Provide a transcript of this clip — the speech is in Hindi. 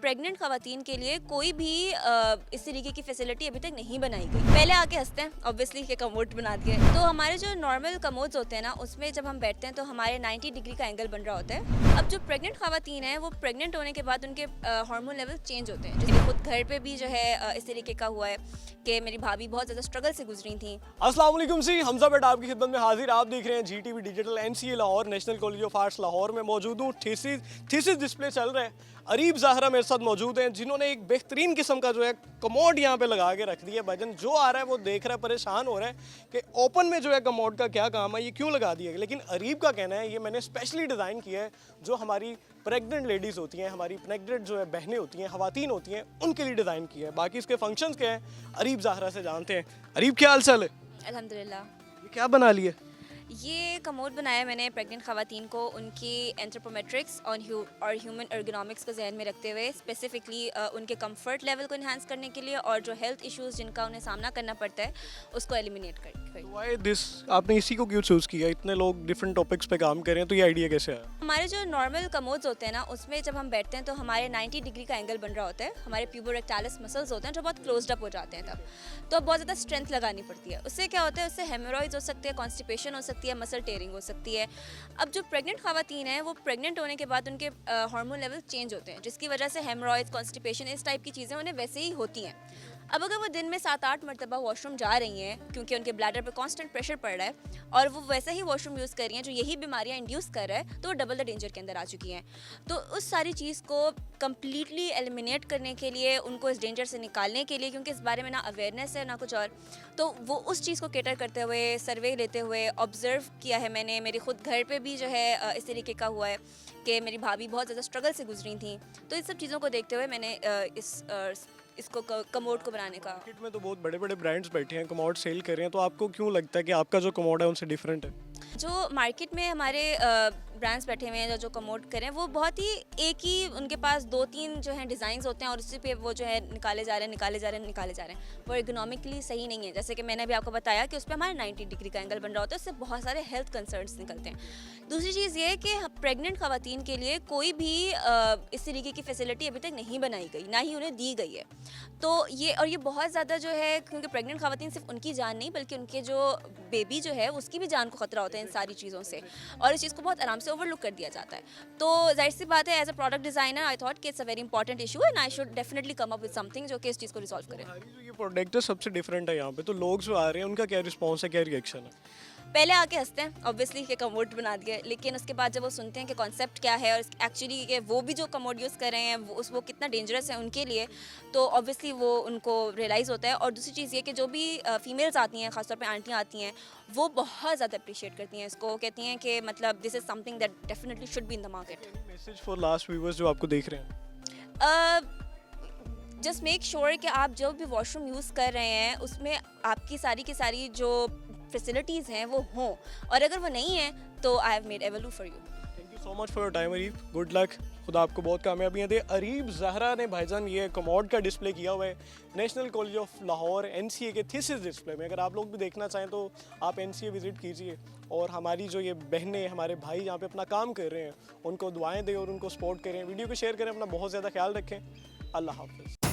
प्रेग्नेंट ख़वातीन के लिए कोई भी इस तरीके की फैसिलिटी अभी तक नहीं बनाई गई। पहले आके हंसते हैं ऑब्वियसली कि कमोड बना दिए। तो हमारे जो नॉर्मल कमोड्स होते हैं ना, उसमें जब हम बैठते हैं तो हमारे 90 डिग्री का एंगल बन रहा होता है। अब जो प्रेग्नेंट ख़वातीन हैं वो प्रेग्नेंट होने के बाद उनके हार्मोन लेवल चेंज होते हैं। जैसे खुद घर पे भी जो है इस तरीके का हुआ है कि मेरी भाभी बहुत ज़्यादा स्ट्रगल से गुजरी थी। अस्सलाम वालेकुम जी, हमजा बेटा आपकी खिदमत में हाजिर। आप देख रहे हैं GTV digital NCA Lahore, national college of arts Lahore में मौजूद हूँ। थीसिस डिस्प्ले चल रहा है। अरीब ज़हरा मेरे साथ मौजूद हैं, जिन्होंने एक बेहतरीन किस्म का जो है कमोड यहाँ पे लगा के रख दिया है। भजन जो आ रहा है वो देख रहा है, परेशान हो रहा है कि ओपन में जो है कमोड का क्या काम है, ये क्यों लगा दिया। लेकिन अरीब का कहना है ये मैंने स्पेशली डिज़ाइन किया है जो हमारी प्रेग्नेंट लेडीज़ होती हैं, हमारी प्रेग्नेंट जो है बहनें होती हैं, ख़वातीन होती हैं, उनके लिए डिज़ाइन किया है। बाकी इसके फंक्शंस क्या हैं अरीब ज़हरा से जानते हैं। अरीब क्या हाल चाल है? अल्हम्दुलिल्लाह। ये क्या बना लिया? ये कमोड बनाया मैंने प्रेग्नेंट ख़वातीन को उनकी एंथ्रोपोमेट्रिक्स और ह्यूमन एर्गोनॉमिक्स को जहन में रखते हुए स्पेसिफिकली उनके कंफर्ट लेवल को इन्हांस करने के लिए और जो हेल्थ इश्यूज़ जिनका उन्हें सामना करना पड़ता है उसको एलिमिनेट कर। Why this? आपने इसी को क्यों चूज़ किया? इतने लोग डिफरेंट टॉपिक्स पे काम कर रहे हैं, तो ये आइडिया कैसे आया? हमारे जो नॉर्मल कमोड्स होते हैं ना, उसमें जब हम बैठते हैं तो हमारे 90 डिग्री का एंगल बन रहा होता है। हमारे प्यूबोरेक्टालिस मसल्स होते हैं जो बहुत क्लोज्ड अप हो जाते हैं तब तो बहुत ज़्यादा स्ट्रेंथ लगानी पड़ती है। उससे क्या होता है, उससे हेमोरॉइड्स हो सकती है, कॉन्स्टिपेशन हो सकती है, मसल टेयरिंग हो सकती है। अब जो प्रेग्नेंट ख़वातीन हैं वो प्रेग्नेंट होने के बाद उनके हार्मोन लेवल चेंज होते हैं, जिसकी वजह से हेमोरॉइड्स, कॉन्स्टिपेशन, इस टाइप की चीज़ें उन्हें वैसे ही होती हैं। अब अगर वो दिन में 7-8 मरतबा वॉशरूम जा रही हैं क्योंकि उनके ब्लैडर पर कांस्टेंट प्रेशर पड़ रहा है और वो वैसा ही वॉशरूम यूज़ कर रही हैं जो यही बीमारियां इंड्यूस कर रहा है, तो वो डबल द डेंजर के अंदर आ चुकी हैं। तो उस सारी चीज़ को कम्प्लीटली एलिमिनेट करने के लिए, उनको इस डेंजर से निकालने के लिए, क्योंकि इस बारे में ना अवेयरनेस है ना कुछ और, तो वो उस चीज़ को केटर करते हुए, सर्वे लेते हुए ऑब्ज़र्व किया है मैंने। मेरे खुद घर पर भी जो है इस तरीके का हुआ है कि मेरी भाभी बहुत ज़्यादा स्ट्रगल से गुजरी थी। तो इस सब चीज़ों को देखते हुए मैंने इसको कमोड को बनाने का। मार्केट में तो बहुत बड़े बड़े ब्रांड्स बैठे हैं, कमोड सेल कर रहे हैं, तो आपको क्यों लगता है कि आपका जो कमोड है उनसे डिफरेंट है? जो मार्केट में हमारे ब्रांड्स बैठे हुए हैं जो कमोड करें, वो बहुत ही एक ही, उनके पास 2-3 जो हैं डिज़ाइंस होते हैं और उसी पे वो जो है निकाले जा रहे हैं। वो इकोनॉमिकली सही नहीं है। जैसे कि मैंने अभी आपको बताया कि उस पर हमारे 90 डिग्री का एंगल बन रहा होता है, उससे बहुत सारे हेल्थ कंसर्न्स निकलते हैं। दूसरी चीज़ ये है कि प्रेग्नेंट ख़वातीन के लिए कोई भी इस तरीके की फैसिलिटी अभी तक नहीं बनाई गई, ना ही उन्हें दी गई है। तो ये बहुत ज़्यादा जो है, क्योंकि प्रेग्नेंट ख़वातीन सिर्फ उनकी जान नहीं बल्कि उनके जो बेबी जो है उसकी भी जान को ख़तरा होता है इन सारी चीज़ों से, और इस चीज़ को बहुत आराम से ओवरलुक कर दिया जाता है। तो जाहिर सी बात है, as a product designer I thought कि it's a very important issue and I should definitely come up with something जो कि इस चीज़ को रिजॉल्व करे। जो ये प्रोडक्ट है सबसे डिफरेंट है यहाँ पे, तो लोग जो आ रहे हैं उनका क्या रिस्पॉन्स है, क्या रिएक्शन है? पहले आके हंसते हैं ऑब्वियसली कि कमोड बना दिए, लेकिन उसके बाद जब वो सुनते हैं कि कॉन्सेप्ट क्या है और एक्चुअली कि वो भी जो कमोड यूज़ कर रहे हैं वो कितना डेंजरस है उनके लिए, तो ऑब्वियसली वो उनको रियलाइज़ होता है। और दूसरी चीज़ ये कि जो भी फीमेल्स आती हैं, खासतौर पे आंटियाँ आती हैं, वो बहुत ज़्यादा अप्रिशिएट करती हैं इसको, कहती हैं कि मतलब this is something that definitely should be in the market. Message for last viewers जो आपको देख रहे हैं? जस्ट मेक श्योर कि आप जो भी वॉशरूम यूज़ कर रहे हैं उसमें आपकी सारी की सारी जो फैसिलिटीज़ हैं वो हों, और अगर वो नहीं है तो I have made a value for you. Thank you so much for your time Areeb, good luck, खुदा आपको बहुत कामयाबियाँ दे। अरीब ज़हरा ने भाईजान ये कमोड का डिस्प्ले किया हुआ है national college of Lahore NCA के थीसिस डिस्प्ले में। अगर आप लोग भी देखना चाहें तो आप NCA विज़िट कीजिए, और हमारी जो ये बहनें, हमारे भाई यहाँ पे अपना काम कर रहे हैं, उनको दुआएं दें और उनको सपोर्ट करें। वीडियो को शेयर करें, अपना बहुत ज़्यादा ख्याल रखें। अल्लाह हाफ़िज़।